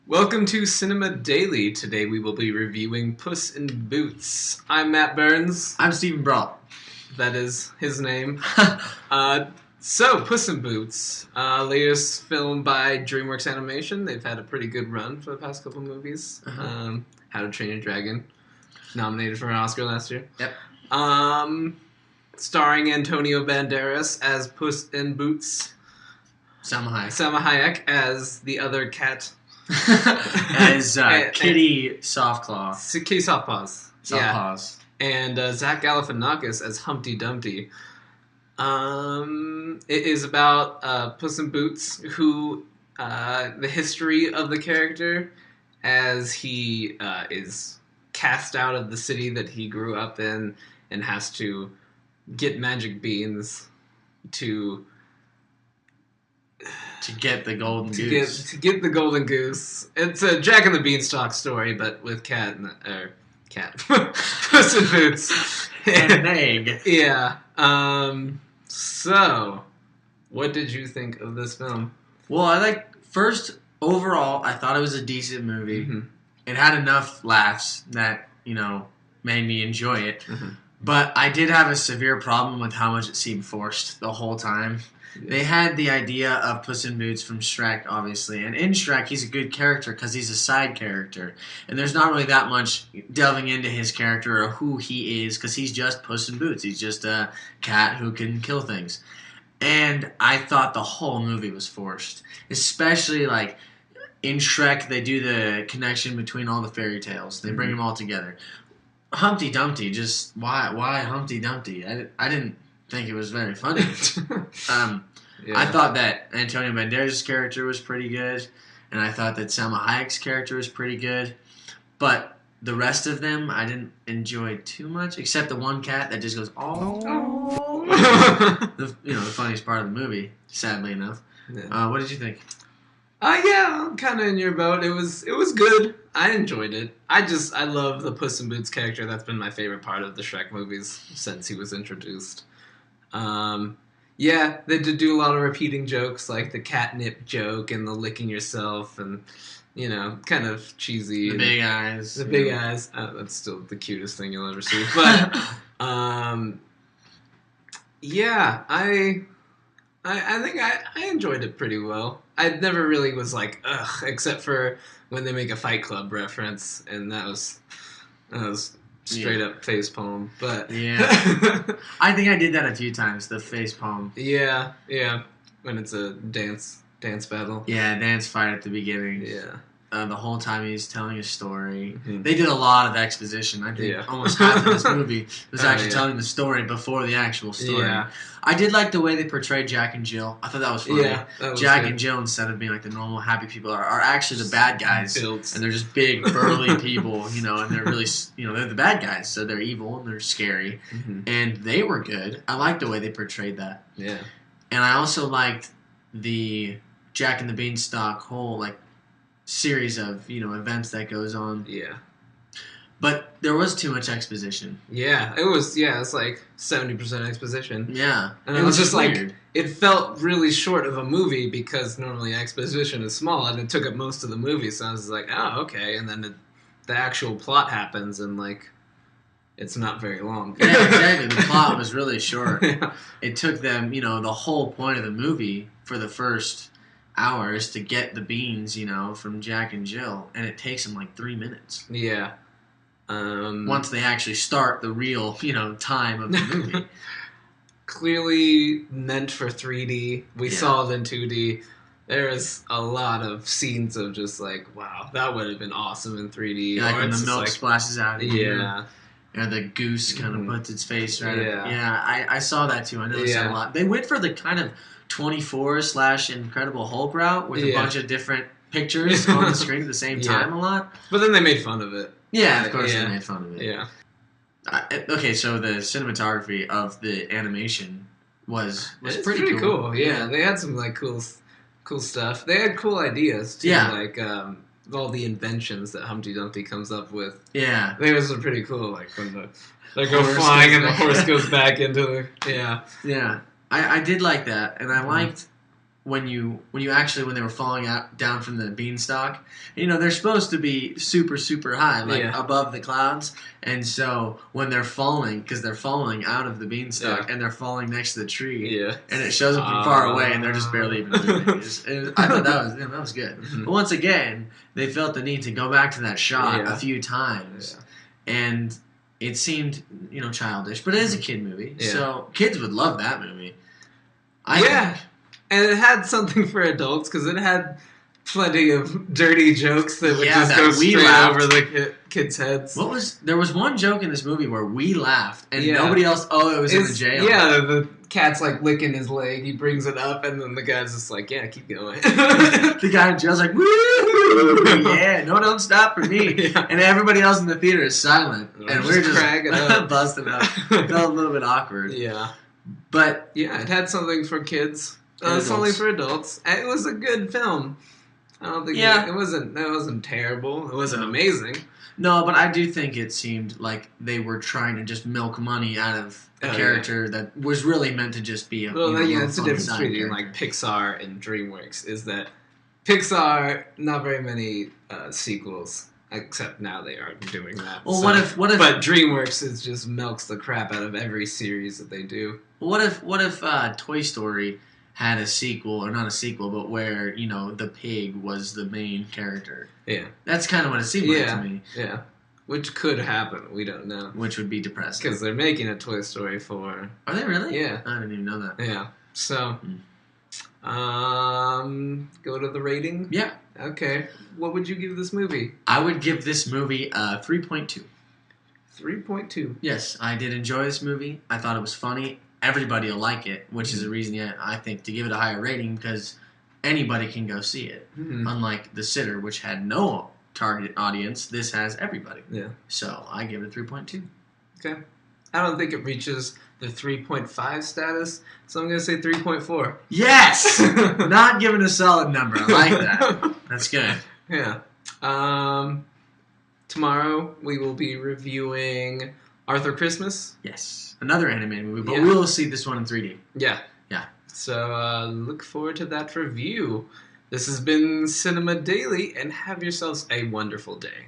Welcome to Cinema Daily. Today we will be reviewing Puss in Boots. I'm Matt Burns. I'm Stephen Brault. That is his name. So, Puss in Boots, latest film by DreamWorks Animation. They've had a pretty good run for the past couple movies. How to Train Your Dragon, nominated for an Oscar last year. Yep. Starring Antonio Banderas as Puss in Boots. Salma Hayek. Salma Hayek as the other cat. As Kitty Softclaw. Kitty Softpaws. Softpaws. Yeah. And Zach Galifianakis as Humpty Dumpty. It is about Puss in Boots, who the history of the character as he is cast out of the city that he grew up in and has to get magic beans to get the golden goose. To get the golden goose. It's a Jack and the Beanstalk story, but with Puss in Boots and an egg. Yeah. So, what did you think of this film? Well, overall, I thought it was a decent movie. Mm-hmm. It had enough laughs that, made me enjoy it. Mm-hmm. But I did have a severe problem with how much it seemed forced the whole time. Yeah. They had the idea of Puss in Boots from Shrek, obviously. And in Shrek, he's a good character because he's a side character. And there's not really that much delving into his character or who he is because he's just Puss in Boots. He's just a cat who can kill things. And I thought the whole movie was forced. Especially, in Shrek, they do the connection between all the fairy tales. They bring them all together. Humpty Dumpty, just why Humpty Dumpty? I didn't think it was very funny. I thought that Antonio Banderas' character was pretty good, and I thought that Salma Hayek's character was pretty good, but the rest of them I didn't enjoy too much, except the one cat that just goes, oh. The funniest part of the movie, sadly enough. Yeah. What did you think? Yeah, I'm kind of in your boat. It was good. I enjoyed it. I love the Puss in Boots character. That's been my favorite part of the Shrek movies since he was introduced. Yeah, they did do a lot of repeating jokes, like the catnip joke and the licking yourself, and kind of cheesy. The big eyes. The big eyes. That's still the cutest thing you'll ever see. But yeah, I think I enjoyed it pretty well. I never really was like, ugh, except for when they make a Fight Club reference, and that was straight up facepalm. But yeah, I think I did that a few times. The facepalm. Yeah, when it's a dance battle. Yeah, dance fight at the beginning. Yeah. The whole time he's telling a story. Mm-hmm. They did a lot of exposition. I think almost half of this movie was actually telling the story before the actual story. Yeah. I did like the way they portrayed Jack and Jill. I thought that was funny. Yeah, that was Jack good. And Jill, instead of being like the normal happy people, are actually the bad guys. Builds. And they're just big, burly people, and they're really, they're the bad guys, so they're evil and they're scary. Mm-hmm. And they were good. I liked the way they portrayed that. Yeah. And I also liked the Jack and the Beanstalk whole, series of events that goes on. Yeah. But there was too much exposition. Yeah, it was. Yeah, it's like 70% exposition. Yeah, and it was just weird. It felt really short of a movie because normally exposition is small, and it took up most of the movie. So I was like, oh, okay. And then the actual plot happens, and it's not very long. Yeah, exactly. The plot was really short. Yeah. It took them, the whole point of the movie for the first hour is to get the beans, from Jack and Jill, and it takes them 3 minutes. Yeah. Once they actually start the real, time of the movie. Clearly meant for 3D. We saw it in 2D. There is a lot of scenes of just wow, that would have been awesome in 3D. Yeah, when the milk splashes out. Yeah. Or the goose kind of puts its face right. Yeah. I saw that too. I noticed that a lot. They went for the kind of 24/Incredible Hulk route with a bunch of different pictures on the screen at the same time a lot. But then they made fun of it. Yeah, of course they made fun of it. Yeah. Okay, so the cinematography of the animation was pretty cool. Yeah, they had some cool stuff. They had cool ideas too. Yeah. All the inventions that Humpty Dumpty comes up with. Yeah. They was pretty cool. When they go flying and the horse goes back into the... Yeah. Yeah. I did like that, and I liked when they were falling down from the beanstalk, they're supposed to be super, super high, above the clouds. And so when they're falling, because they're falling out of the beanstalk and they're falling next to the tree, and it shows them from far away, and they're just barely even moving. I thought that was good. Mm-hmm. But once again, they felt the need to go back to that shot a few times, and it seemed childish, but it is a kid movie, so kids would love that movie. I think. And it had something for adults because it had plenty of dirty jokes that would just go straight over the kids' heads. There was one joke in this movie where we laughed and nobody else. Oh, it was in the jail. Yeah, the cat's like licking his leg. He brings it up, and then the guy's just like, "Yeah, keep going." The guy in jail's like, "Woo! Yeah, no, don't stop for me." And everybody else in the theater is silent, and we're just cracking up, busting up. It felt a little bit awkward. Yeah, but it had something for kids. It's only for adults. It was a good film. I don't think it wasn't terrible. It wasn't amazing. No, but I do think it seemed like they were trying to just milk money out of a character that was really meant to just be a it's the difference between like Pixar and DreamWorks is that Pixar, not very many sequels, except now they are doing that. Well, what if? But DreamWorks is just milks the crap out of every series that they do. What if Toy Story had a sequel, or not a sequel, but where, the pig was the main character? Yeah. That's kind of what it seemed like to me. Yeah. Which could happen. We don't know. Which would be depressing. Because they're making a Toy Story 4. Are they really? Yeah. I didn't even know that. Yeah. So, go to the rating? Yeah. Okay. What would you give this movie? I would give this movie a 3.2. 3.2. Yes, I did enjoy this movie. I thought it was funny. Everybody will like it, which is a reason, I think, to give it a higher rating, because anybody can go see it. Mm-hmm. Unlike The Sitter, which had no target audience, this has everybody. Yeah. So I give it a 3.2. Okay. I don't think it reaches the 3.5 status, so I'm going to say 3.4. Yes! Not giving a solid number. I like that. That's good. Yeah. Tomorrow we will be reviewing Arthur Christmas. Yes. Another animated movie, but we will see this one in 3D. Yeah. Yeah. So look forward to that review. This has been Cinema Daily, and have yourselves a wonderful day.